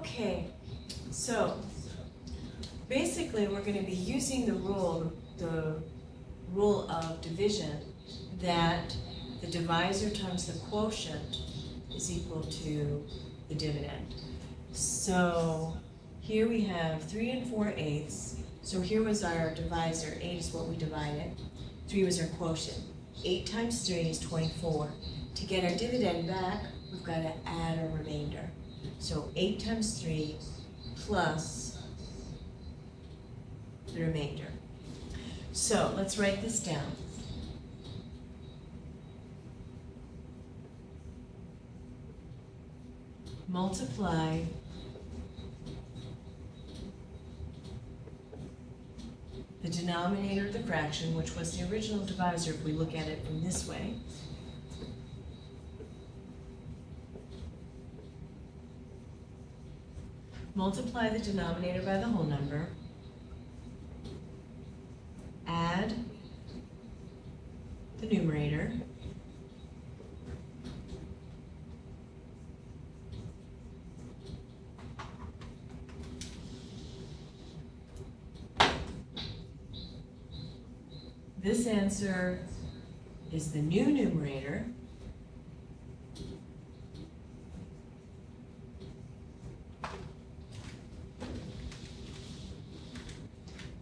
Okay, so basically we're going to be using the rule of division that the divisor times the quotient is equal to the dividend. So here we have 3 4/8. So here was our divisor, 8 is what we divided, 3 was our quotient. 8 times 3 is 24. To get our dividend back, we've got to add a remainder. So 8 times 3 plus the remainder. So let's write this down. Multiply the denominator of the fraction, which was the original divisor if we look at it from this way, multiply the denominator by the whole number, add the numerator, this answer is the new numerator,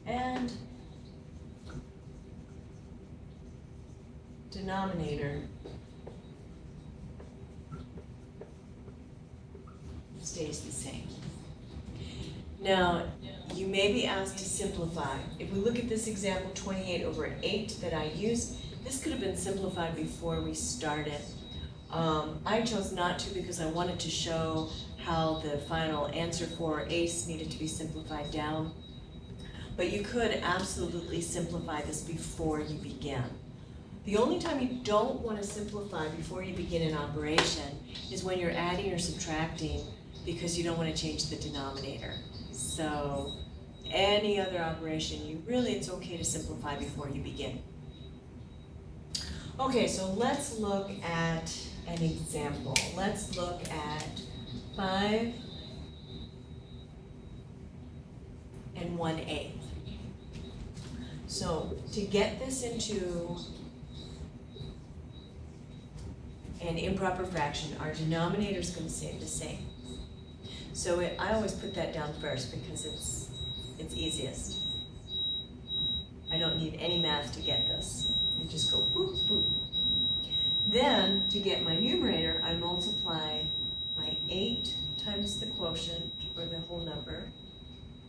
and denominator stays the same. Now, you may be asked to simplify. If we look at this example, 28/8 that I used, this could have been simplified before we started. I chose not to because I wanted to show how the final answer for ACE needed to be simplified down. But you could absolutely simplify this before you begin. The only time you don't want to simplify before you begin an operation is when you're adding or subtracting because you don't want to change the denominator. So any other operation, it's okay to simplify before you begin. Okay, so let's look at an example. Let's look at 5 1/8. So to get this into an improper fraction, our denominator is going to stay the same. So I always put that down first because it's easiest. I don't need any math to get this. You just go boop, boop. Then, to get my numerator, I multiply my 8 times the quotient, or the whole number,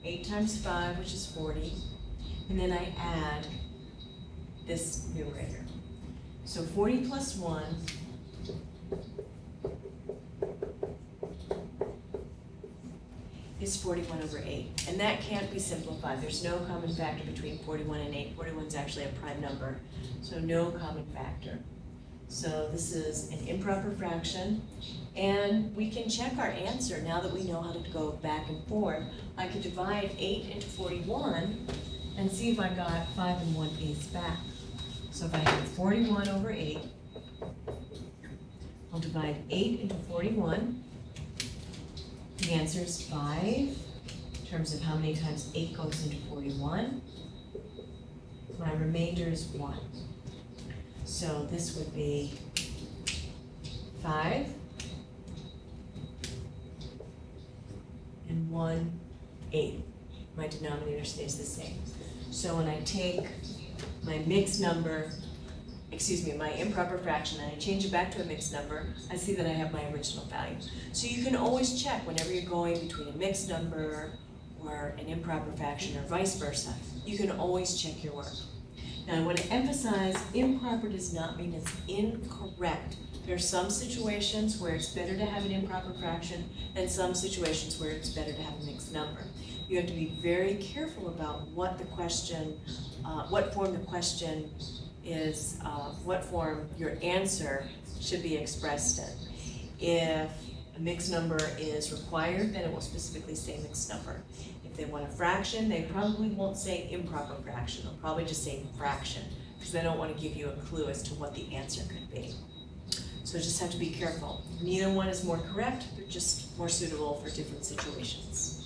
8 times 5, which is 40, and then I add this numerator. So 40 plus 1 is 41/8, and that can't be simplified. There's no common factor between 41 and 8. 41 is actually a prime number, so no common factor. So this is an improper fraction, and we can check our answer now that we know how to go back and forth. I could divide 8 into 41 and see if I got 5 1/8 back. So if I have 41/8, I'll divide 8 into 41. The answer is 5, in terms of how many times 8 goes into 41. My remainder is 1. So this would be 5 1/8. My denominator stays the same. So when I take my mixed number, my improper fraction, and I change it back to a mixed number, I see that I have my original value. So you can always check whenever you're going between a mixed number or an improper fraction or vice versa. You can always check your work. Now I want to emphasize, improper does not mean it's incorrect. There are some situations where it's better to have an improper fraction and some situations where it's better to have a mixed number. You have to be very careful about what the question, what form the question is, what form your answer should be expressed in. If a mixed number is required, then it will specifically say mixed number. If they want a fraction, they probably won't say improper fraction. They'll probably just say fraction because they don't want to give you a clue as to what the answer could be. So just have to be careful. Neither one is more correct, they're just more suitable for different situations.